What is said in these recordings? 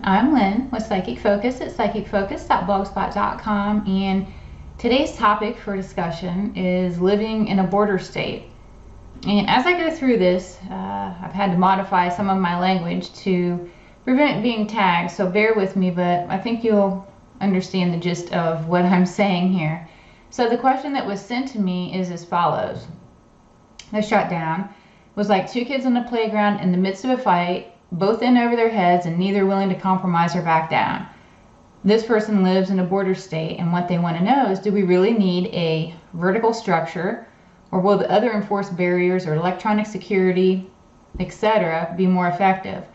everyone. I'm Lynn with Psychic Focus at psychicfocus.blogspot.com, and today's topic for discussion is living in a border state. And as I go through this, I've had to modify some of my language to prevent being tagged, so bear with me, but I think you'll understand the gist of what I'm saying here. So the question that was sent to me is as follows. The shutdown was like two kids on the playground in the midst of a fight, both in over their heads and neither willing to compromise or back down. This person lives in a border state, and what they want to know is, do we really need a vertical structure, or will the other enforced barriers or electronic security, etc., be more effective?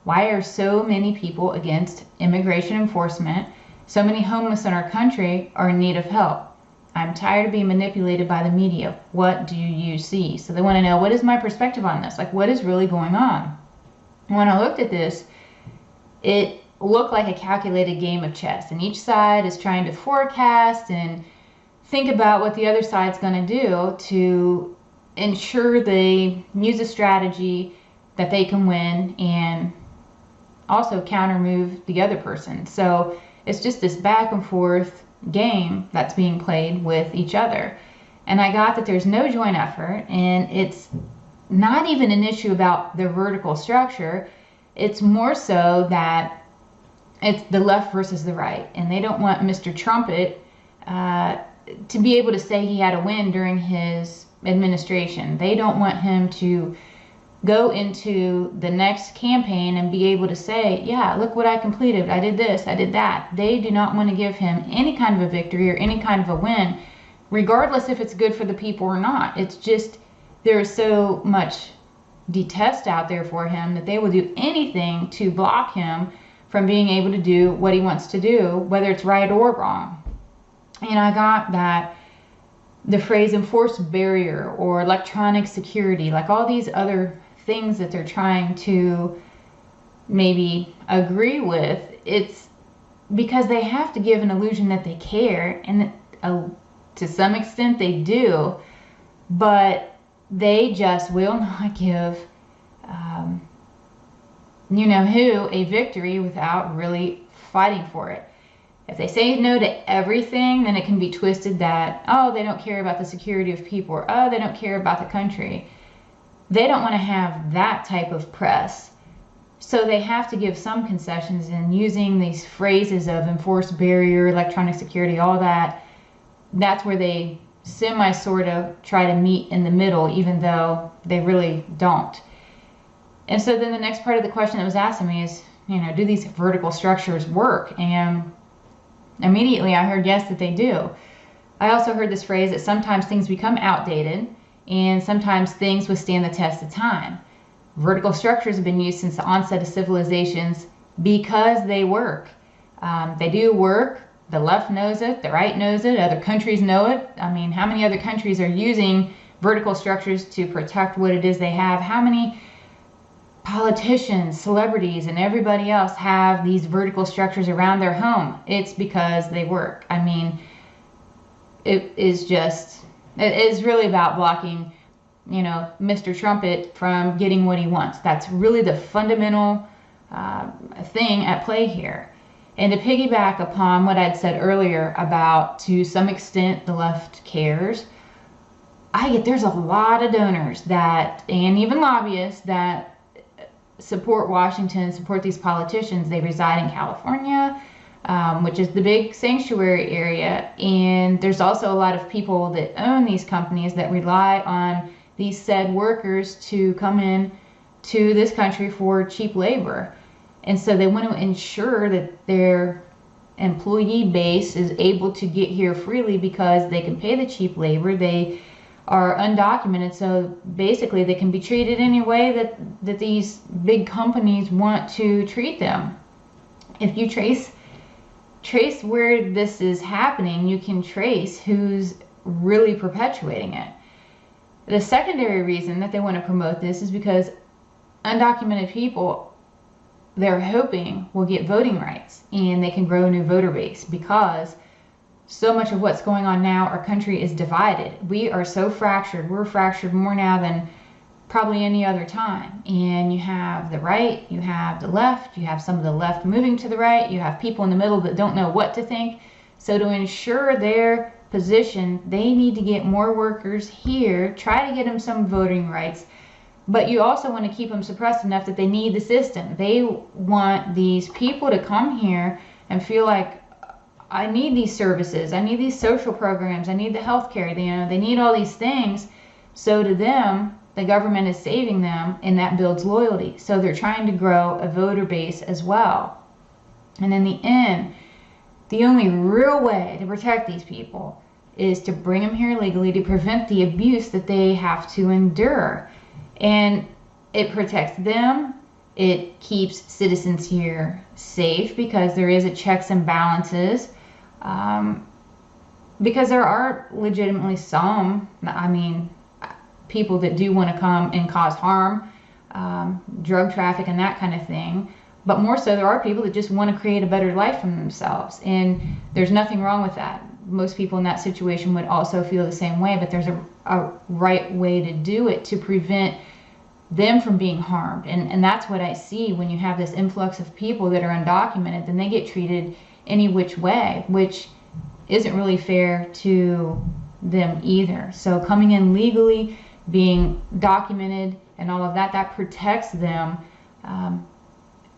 Why are so many people against immigration enforcement? So many homeless in our country are in need of help. I'm tired of being manipulated by the media. What do you see? So they want to know, what is my perspective on this? Like, what is really going on? When I looked at this, it looked like a calculated game of chess, and each side is trying to forecast and think about what the other side's going to do to ensure they use a strategy that they can win and also counter move the other person. So it's just this back and forth game that's being played with each other. And I got that there's no joint effort, and it's not even an issue about the vertical structure. It's more so that it's the left versus the right, and they don't want Mr. Trumpet to be able to say he had a win during his administration. They don't want him to go into the next campaign and be able to say, yeah, look what I completed. I did this, I did that. They do not want to give him any kind of a victory or any kind of a win, regardless if it's good for the people or not. It's just, there is so much detest out there for him that they will do anything to block him from being able to do what he wants to do, whether it's right or wrong. And I got that the phrase enforced barrier or electronic security, like all these other things that they're trying to maybe agree with, it's because they have to give an illusion that they care, and to some extent they do, but they just will not give who a victory without really fighting for it. If they say no to everything, then it can be twisted that, oh, they don't care about the security of people, or oh, they don't care about the country. They don't want to have that type of press. So they have to give some concessions, and using these phrases of enforced barrier, electronic security, all that, that's where they sort of try to meet in the middle, even though they really don't. And so then the next part of the question that was asking me is, do these vertical structures work? And immediately I heard yes, that they do. I also heard this phrase that sometimes things become outdated and sometimes things withstand the test of time. Vertical structures have been used since the onset of civilizations because they work. They do work. The left knows it, the right knows it, other countries know it. I mean, how many other countries are using vertical structures to protect what it is they have? How many politicians, celebrities, and everybody else have these vertical structures around their home? It's because they work. I mean, it is really about blocking, Mr. Trumpet from getting what he wants. That's really the fundamental thing at play here. And to piggyback upon what I'd said earlier about, to some extent, the left cares, there's a lot of donors and even lobbyists that support Washington, support these politicians. They reside in California, which is the big sanctuary area. And there's also a lot of people that own these companies that rely on these said workers to come in to this country for cheap labor. And so they want to ensure that their employee base is able to get here freely because they can pay the cheap labor. They are undocumented, so basically they can be treated any way that these big companies want to treat them. If you trace where this is happening, you can trace who's really perpetuating it. The secondary reason that they want to promote this is because undocumented people, they're hoping, will get voting rights and they can grow a new voter base, because so much of what's going on now, our country is divided. We are so fractured. We're fractured more now than probably any other time. And you have the right, you have the left, you have some of the left moving to the right, you have people in the middle that don't know what to think. So to ensure their position, they need to get more workers here, try to get them some voting rights, but you also want to keep them suppressed enough that they need the system. They want these people to come here and feel like, I need these services, I need these social programs, I need the health care, they need all these things. So to them, the government is saving them, and that builds loyalty. So they're trying to grow a voter base as well. And in the end, the only real way to protect these people is to bring them here legally, to prevent the abuse that they have to endure. And it protects them. It keeps citizens here safe because there is a checks and balances. Because there are legitimately some, people that do want to come and cause harm, drug traffic and that kind of thing. But more so, there are people that just want to create a better life for themselves. And there's nothing wrong with that. Most people in that situation would also feel the same way, but there's a right way to do it to prevent them from being harmed. And that's what I see when you have this influx of people that are undocumented, then they get treated any which way, which isn't really fair to them either. So coming in legally, being documented and all of that, that protects them.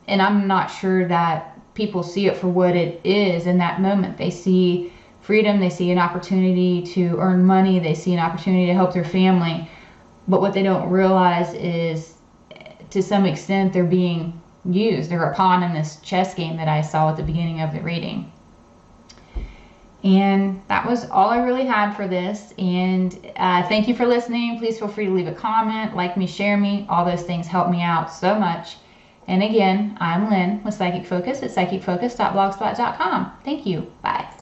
And I'm not sure that people see it for what it is in that moment. They see freedom, they see an opportunity to earn money, they see an opportunity to help their family. But what they don't realize is, to some extent, they're being used. They're a pawn in this chess game that I saw at the beginning of the reading. And that was all I really had for this. And thank you for listening. Please feel free to leave a comment, like me, share me. All those things help me out so much. And again, I'm Lynn with Psychic Focus at psychicfocus.blogspot.com. Thank you. Bye.